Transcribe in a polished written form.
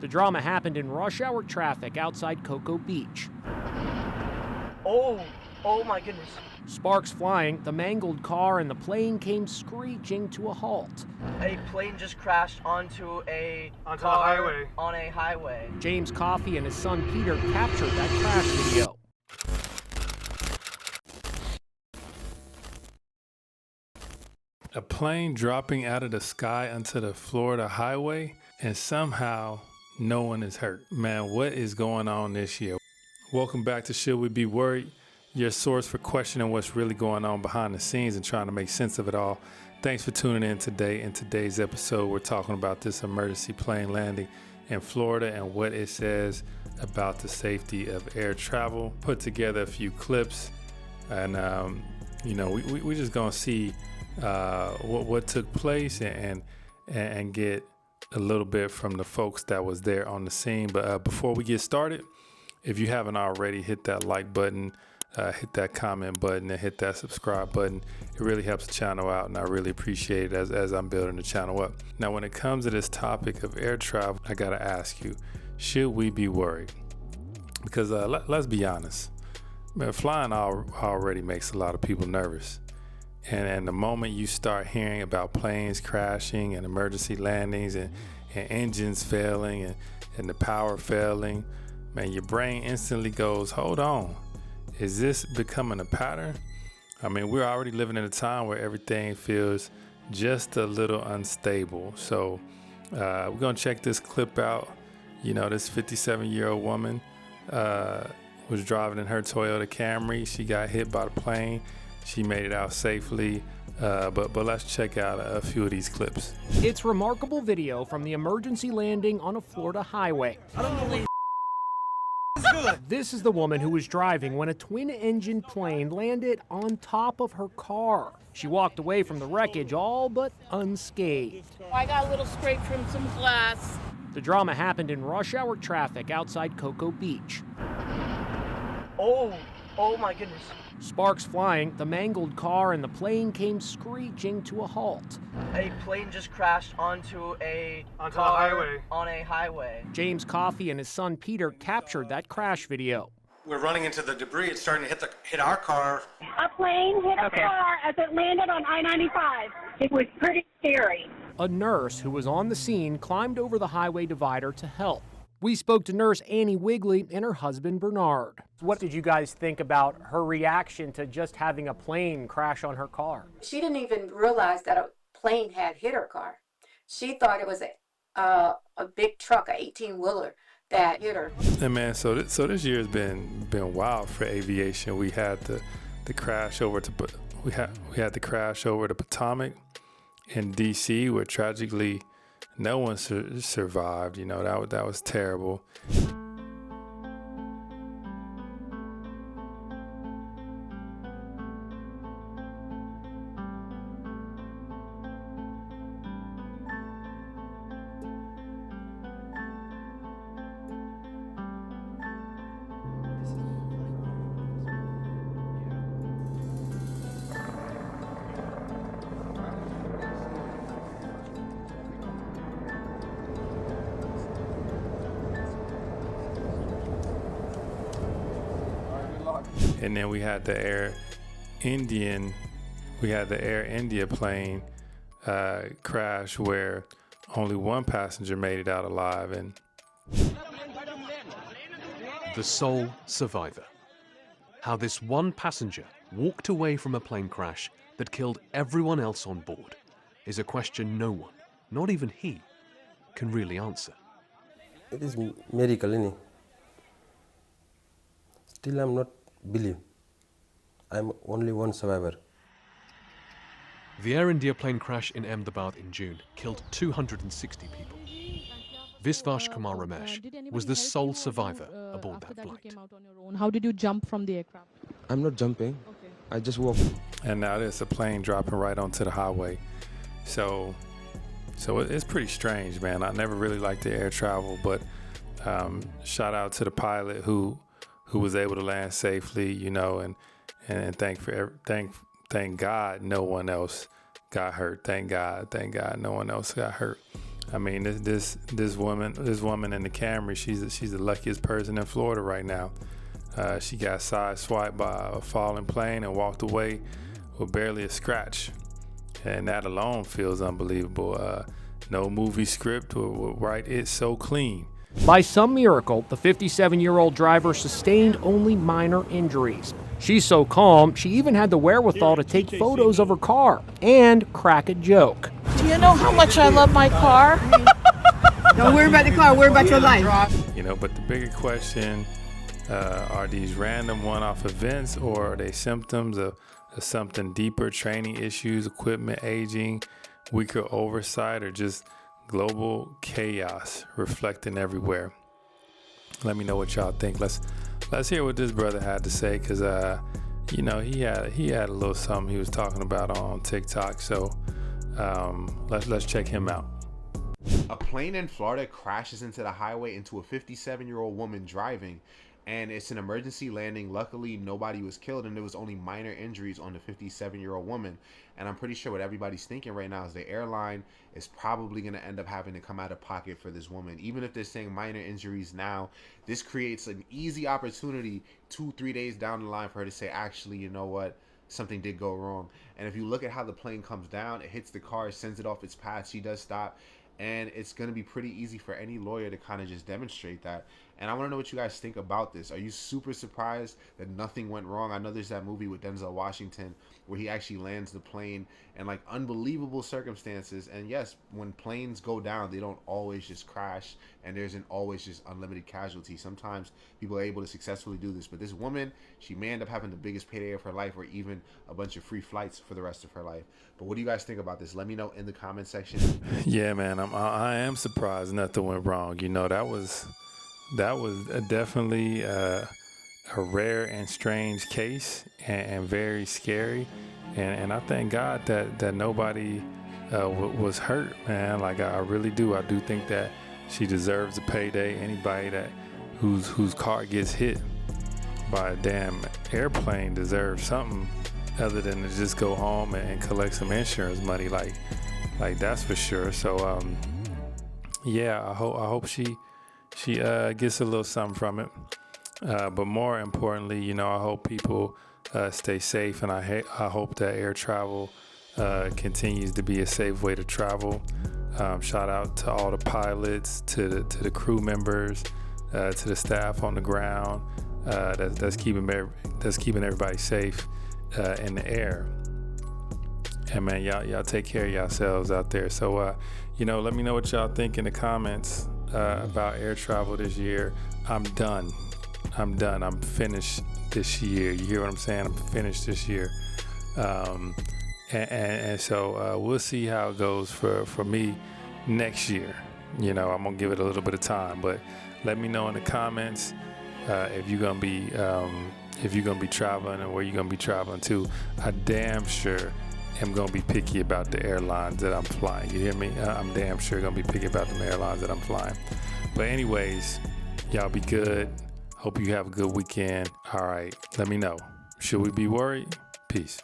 The drama happened in rush hour traffic outside Cocoa Beach. Oh my goodness. Sparks flying, the mangled car and the plane came screeching to a halt. A plane just crashed onto a highway. On a highway. James Coffey and his son Peter captured that crash video. A plane dropping out of the sky onto the Florida highway, and somehow no one is hurt. Man, what is going on this year? Welcome back to Should We Be Worried? Your source for questioning what's really going on behind the scenes and trying to make sense of it all. Thanks for tuning in today. In today's episode, we're talking about this emergency plane landing in Florida and what it says about the safety of air travel. Put together a few clips, and we're just gonna see what took place and get a little bit from the folks that was there on the scene. But before we get started, if you haven't already, hit that like button, hit that comment button, and hit that subscribe button. It really helps the channel out, and I really appreciate it as I'm building the channel up. Now, when it comes to this topic of air travel, I gotta ask you, should we be worried? Because let's be honest, man, flying already makes a lot of people nervous. And the moment you start hearing about planes crashing and emergency landings and engines failing and the power failing, man, your brain instantly goes, hold on, is this becoming a pattern? I mean, we're already living in a time where everything feels just a little unstable. So we're gonna check this clip out. You know, this 57-year-old woman was driving in her Toyota Camry. She got hit by the plane. She made it out safely, but let's check out a few of these clips. It's remarkable video from the emergency landing on a Florida highway. I don't believe This is the woman who was driving when a twin-engine plane landed on top of her car. She walked away from the wreckage all but unscathed. I got a little scrape from some glass. The drama happened in rush hour traffic outside Cocoa Beach. Oh my goodness. Sparks flying, the mangled car and the plane came screeching to a halt. A plane just crashed onto a highway. On a highway. James Coffey and his son Peter captured that crash video. We're running into the debris. It's starting to hit our car. A plane hit a car as it landed on I-95. It was pretty scary. A nurse who was on the scene climbed over the highway divider to help. We spoke to nurse Annie Wigley and her husband Bernard. What did you guys think about her reaction to just having a plane crash on her car? She didn't even realize that a plane had hit her car. She thought it was a big truck, a 18-wheeler that hit her. And man, so this year has been wild for aviation. We had the crash over to we had the crash over to Potomac in D.C. where tragically no one survived. You know, that was terrible. And then we had the Air India plane crash where only one passenger made it out alive. And the sole survivor. How this one passenger walked away from a plane crash that killed everyone else on board is a question no one, not even he, can really answer. It is miracle, innit? Still I'm not believe. I'm only one survivor. The Air India plane crash in Ahmedabad in June killed 260 people. Visvash Kumar Ramesh was the sole survivor aboard that flight. How did you jump from the aircraft? I'm not jumping. Okay. I just walk. And now there's a plane dropping right onto the highway. So it's pretty strange, man. I never really liked the air travel, but shout out to the pilot who was able to land safely, you know, and thank God no one else got hurt. Thank God no one else got hurt. I mean, this woman in the Camry, she's the luckiest person in Florida right now. She got sideswiped by a falling plane and walked away with barely a scratch, and that alone feels unbelievable. No movie script will write it so clean. By some miracle, the 57-year-old driver sustained only minor injuries. She's so calm, she even had the wherewithal to take photos of her car and crack a joke. Do you know how much I love my car? Don't worry about the car, worry about your life. You know, but the bigger question, are these random one-off events, or are they symptoms of something deeper, training issues, equipment aging, weaker oversight, or just global chaos reflecting everywhere? Let me know what y'all think. Let's hear what this brother had to say, because you know, he had a little something he was talking about on TikTok. So let's check him out. A plane in Florida crashes into the highway into a 57-year-old woman driving, and it's an emergency landing. Luckily, nobody was killed, and there was only minor injuries on the 57-year-old woman. And I'm pretty sure what everybody's thinking right now is the airline is probably going to end up having to come out of pocket for this woman. Even if they're saying minor injuries now, this creates an easy opportunity 2-3 days down the line for her to say, actually, you know what? Something did go wrong. And if you look at how the plane comes down, it hits the car, sends it off its path. She does stop. And it's going to be pretty easy for any lawyer to kind of just demonstrate that. And I want to know what you guys think about this. Are you super surprised that nothing went wrong? I know there's that movie with Denzel Washington where he actually lands the plane in like unbelievable circumstances. And yes, when planes go down, they don't always just crash, and there isn't always just unlimited casualty. Sometimes people are able to successfully do this. But this woman, she may end up having the biggest payday of her life, or even a bunch of free flights for the rest of her life. But what do you guys think about this? Let me know in the comment section. Yeah, man, I am surprised nothing went wrong. You know, that was definitely a rare and strange case, and very scary. And I thank God that nobody was hurt, man. Like, I really do. I do think that she deserves a payday. Anybody whose car gets hit by a damn airplane deserves something other than to just go home and collect some insurance money. Like that's for sure. So yeah, I hope she gets a little something from it. But more importantly, you know, I hope people stay safe, and I hope that air travel continues to be a safe way to travel. Shout out to all the pilots, to the crew members, to the staff on the ground that's keeping everybody safe in the air. And man, y'all take care of yourselves out there. So you know, let me know what y'all think in the comments about air travel this year. I'm done. I'm finished this year. You hear what I'm saying? I'm finished this year. And so we'll see how it goes for me next year. You know, I'm gonna give it a little bit of time, but let me know in the comments if you're gonna be traveling and where you're gonna be traveling to. I damn sure am gonna be picky about the airlines that I'm flying. You hear me? I'm damn sure gonna be picky about the airlines that I'm flying. But anyways, y'all be good. Hope you have a good weekend. All right, let me know. Should we be worried? Peace.